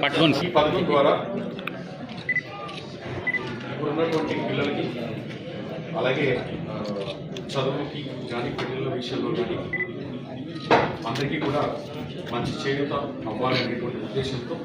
పట్టుకోండి. ఈ పథకం ద్వారా ఇప్పుడున్నటువంటి పిల్లలకి అలాగే చదువుకి కానీ పిల్లల విషయంలో కానీ అందరికీ కూడా మంచి చేయూత అవ్వాలనేటువంటి ఉద్దేశంతో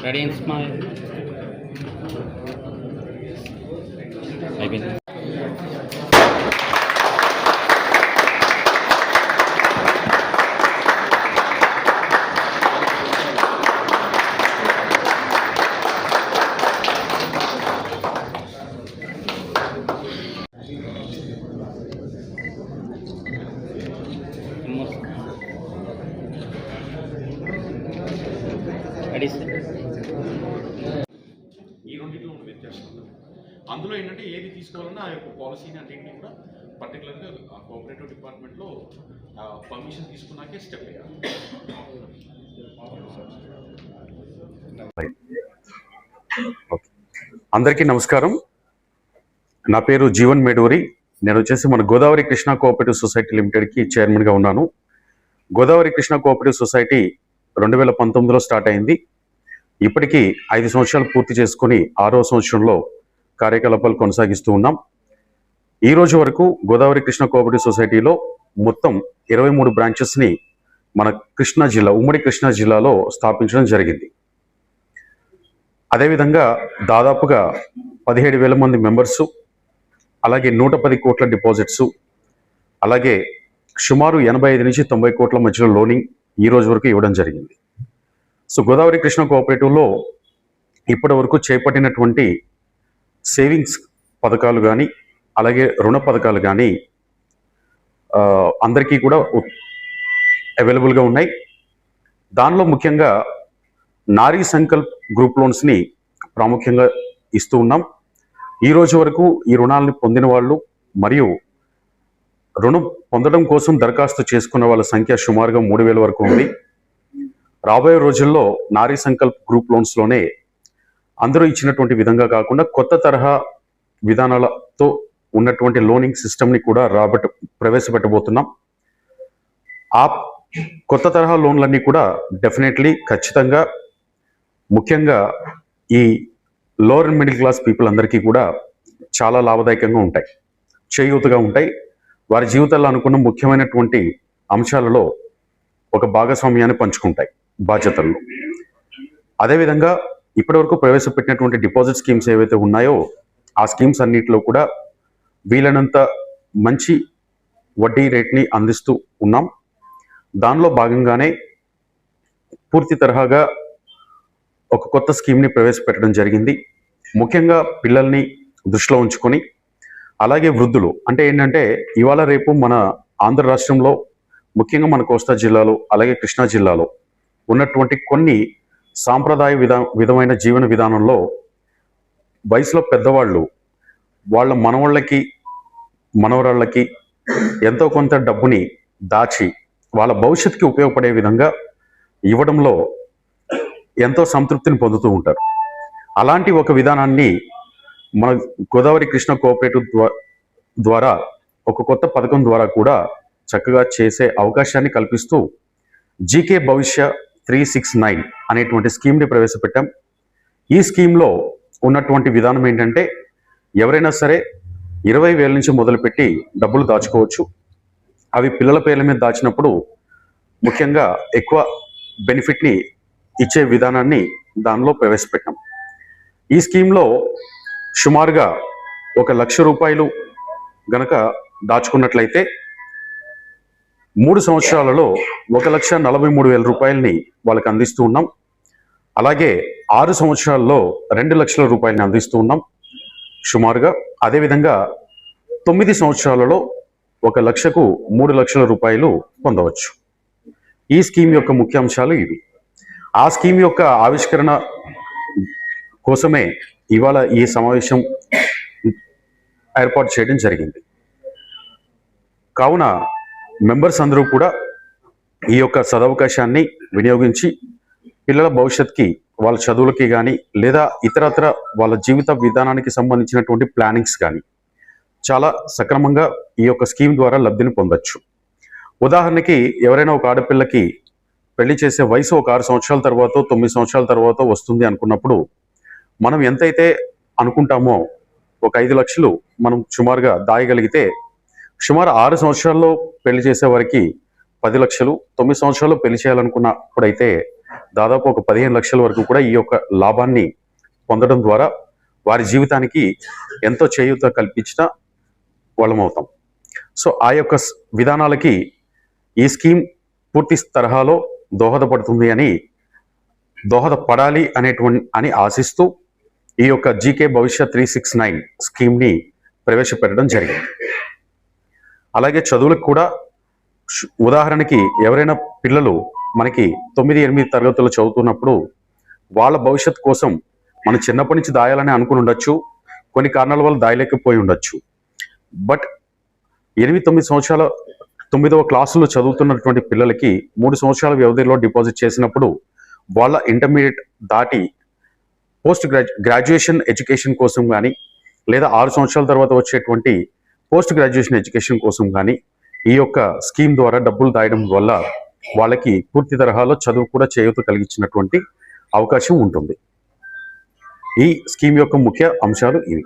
Ready and smile. Maybe. ఈ రెండింటిలో ఉన్న వ్యత్యాసం అందులో ఏంటంటే ఏది తీసుకోవాలన్నా ఆ యొక్క పాలసీని అన్నింటినీ కూడా పర్టికులర్గా కోఆపరేటివ్ డిపార్ట్మెంట్లో పర్మిషన్ తీసుకున్నాకే స్టెప్ అయ్యాలి. అందరికీ నమస్కారం. నా పేరు జీవన్ మేడూరి. నేను వచ్చేసి మన గోదావరి కృష్ణా కోఆపరేటివ్ సొసైటీ లిమిటెడ్కి చైర్మన్గా ఉన్నాను. గోదావరి కృష్ణా కోఆపరేటివ్ సొసైటీ 2019లో స్టార్ట్ అయింది. ఇప్పటికీ 5 సంవత్సరాలు పూర్తి చేసుకుని 6వ సంవత్సరంలో కార్యకలాపాలు కొనసాగిస్తూ ఉన్నాం. ఈ రోజు వరకు గోదావరి కృష్ణా కోఆపరేటివ్ సొసైటీలో మొత్తం 23 బ్రాంచెస్ని మన కృష్ణా జిల్లా, ఉమ్మడి కృష్ణా జిల్లాలో స్థాపించడం జరిగింది. అదేవిధంగా దాదాపుగా 17,000 మంది మెంబర్సు, అలాగే 110 కోట్ల డిపాజిట్సు, అలాగే సుమారు 85 నుంచి 90 కోట్ల మధ్యలో లోనింగ్ ఈ రోజు వరకు ఇవ్వడం జరిగింది. సో గోదావరి కృష్ణా కోఆపరేటివ్లో ఇప్పటి వరకు చేపట్టినటువంటి సేవింగ్స్ పథకాలు కానీ అలాగే రుణ పథకాలు కానీ అందరికీ కూడా అవైలబుల్గా ఉన్నాయి. దానిలో ముఖ్యంగా నారీ సంకల్ప్ గ్రూప్ లోన్స్ని ప్రాముఖ్యంగా ఇస్తూ ఉన్నాం. ఈ రోజు వరకు ఈ రుణాలని పొందిన వాళ్ళు మరియు రుణం పొందడం కోసం దరఖాస్తు చేసుకున్న వాళ్ళ సంఖ్య సుమారుగా 3,000 వరకు ఉంది. రాబోయే రోజుల్లో నారీ సంకల్ప్ గ్రూప్ లోన్స్లోనే అందరూ ఇచ్చినటువంటి విధంగా కాకుండా కొత్త తరహా విధానాలతో ఉన్నటువంటి లోనింగ్ సిస్టమ్ని కూడా ప్రవేశపెట్టబోతున్నాం. ఆ కొత్త తరహా లోన్లన్నీ కూడా డెఫినెట్లీ ఖచ్చితంగా ముఖ్యంగా ఈ lower and middle class people అందరికీ కూడా చాలా లాభదాయకంగా ఉంటాయి, చేయూతగా ఉంటాయి. వారి జీవితాల్లో అనుకున్న ముఖ్యమైనటువంటి అంశాలలో ఒక భాగస్వామ్యాన్ని పంచుకుంటాయి బాధ్యతల్లో. అదేవిధంగా ఇప్పటివరకు ప్రవేశపెట్టినటువంటి డిపాజిట్ స్కీమ్స్ ఏవైతే ఉన్నాయో ఆ స్కీమ్స్ అన్నింటిలో కూడా వీలైనంత మంచి వడ్డీ రేట్ని అందిస్తూ ఉన్నాం. దానిలో భాగంగానే పూర్తి తరహాగా ఒక కొత్త స్కీమ్ని ప్రవేశపెట్టడం జరిగింది. ముఖ్యంగా పిల్లల్ని దృష్టిలో ఉంచుకొని అలాగే వృద్ధులు అంటే ఏంటంటే ఇవాళ రేపు మన ఆంధ్ర రాష్ట్రంలో ముఖ్యంగా మన కోస్తా జిల్లాలో అలాగే కృష్ణా జిల్లాలో ఉన్నటువంటి కొన్ని సాంప్రదాయ విధమైన జీవన విధానంలో వయసులో పెద్దవాళ్ళు వాళ్ళ మనవాళ్ళకి మనవరాళ్ళకి ఎంతో కొంత డబ్బుని దాచి వాళ్ళ భవిష్యత్తుకి ఉపయోగపడే విధంగా ఇవ్వడంలో ఎంతో సంతృప్తిని పొందుతూ ఉంటారు. అలాంటి ఒక విధానాన్ని మన గోదావరి కృష్ణా కోఆపరేటివ్ ద్వారా ఒక కొత్త పథకం ద్వారా కూడా చక్కగా చేసే అవకాశాన్ని కల్పిస్తూ జీకే భవిష్య 369 అనేటువంటి స్కీమ్ని ప్రవేశపెట్టాం. ఈ స్కీమ్లో ఉన్నటువంటి విధానం ఏంటంటే ఎవరైనా సరే 20,000 నుంచి మొదలుపెట్టి డబ్బులు దాచుకోవచ్చు. అవి పిల్లల పేర్ల మీద దాచినప్పుడు ముఖ్యంగా ఎక్కువ బెనిఫిట్ని ఇచ్చే విధానాన్ని దానిలో ప్రవేశపెట్టాం. ఈ స్కీమ్లో సుమారుగా 1,00,000 రూపాయలు గనక దాచుకున్నట్లయితే 3 సంవత్సరాలలో 1,43,000 రూపాయలని వాళ్ళకి అందిస్తూ ఉన్నాం. అలాగే 6 సంవత్సరాల్లో 2 లక్షల రూపాయలని అందిస్తూ ఉన్నాం సుమారుగా. అదేవిధంగా 9 సంవత్సరాలలో 1 లక్షకు 3 లక్షల రూపాయలు పొందవచ్చు. ఈ స్కీమ్ యొక్క ముఖ్యాంశాలు ఇవి. ఆ స్కీమ్ యొక్క ఆవిష్కరణ కోసమే ఇవాళ ఈ సమావేశం ఏర్పాటు చేయడం జరిగింది. కావున మెంబర్స్ అందరూ కూడా ఈ యొక్క సదవకాశాన్ని వినియోగించి పిల్లల భవిష్యత్తుకి, వాళ్ళ చదువులకి కానీ లేదా ఇతరత్ర వాళ్ళ జీవిత విధానానికి సంబంధించినటువంటి ప్లానింగ్స్ కానీ చాలా సక్రమంగా ఈ యొక్క స్కీమ్ ద్వారా లబ్ధిని పొందొచ్చు. ఉదాహరణకి ఎవరైనా ఒక ఆడపిల్లకి పెళ్లి చేసే వయసు ఒక 6 సంవత్సరాల తర్వాత 9 సంవత్సరాల తర్వాత వస్తుంది అనుకున్నప్పుడు మనం ఎంతైతే అనుకుంటామో ఒక 5 లక్షలు మనం సుమారుగా దాయగలిగితే సుమారు 6 సంవత్సరాల్లో పెళ్లి చేసే వారికి 10 లక్షలు, 9 సంవత్సరాల్లో పెళ్లి చేయాలనుకున్నప్పుడైతే దాదాపు ఒక 15 లక్షల వరకు కూడా ఈ యొక్క లాభాన్ని పొందడం ద్వారా వారి జీవితానికి ఎంతో చేయూత కల్పించిన వాళ్ళమవుతాం. సో ఆ యొక్క విధానాలకి ఈ స్కీమ్ పూర్తి తరహాలో దోహదపడాలి అని ఆశిస్తూ ఈ యొక్క జీకే భవిష్య 369 స్కీమ్ని ప్రవేశపెట్టడం జరిగింది. అలాగే చదువులకు కూడా ఉదాహరణకి ఎవరైనా పిల్లలు మనకి 9-8 తరగతులు చదువుతున్నప్పుడు వాళ్ళ భవిష్యత్తు కోసం మనం చిన్నప్పటి నుంచి దాయాలని అనుకుని ఉండొచ్చు, కొన్ని కారణాల వల్ల దాయలేకపోయి ఉండొచ్చు. బట్ 8-9 సంవత్సరాల 9వ క్లాసులో చదువుతున్నటువంటి పిల్లలకి 3 సంవత్సరాల వ్యవధిలో డిపాజిట్ చేసినప్పుడు వాళ్ళ ఇంటర్మీడియట్ దాటి గ్రాడ్యుయేషన్ ఎడ్యుకేషన్ కోసం కానీ లేదా 6 సంవత్సరాల తర్వాత వచ్చేటువంటి పోస్ట్ గ్రాడ్యుయేషన్ ఎడ్యుకేషన్ కోసం కానీ ఈ యొక్క స్కీమ్ ద్వారా డబ్బులు దాయడం వల్ల వాళ్ళకి పూర్తి తరహాలో చదువు కూడా చేయూత కలిగించినటువంటి అవకాశం ఉంటుంది. ఈ స్కీమ్ యొక్క ముఖ్య అంశాలు ఇవి.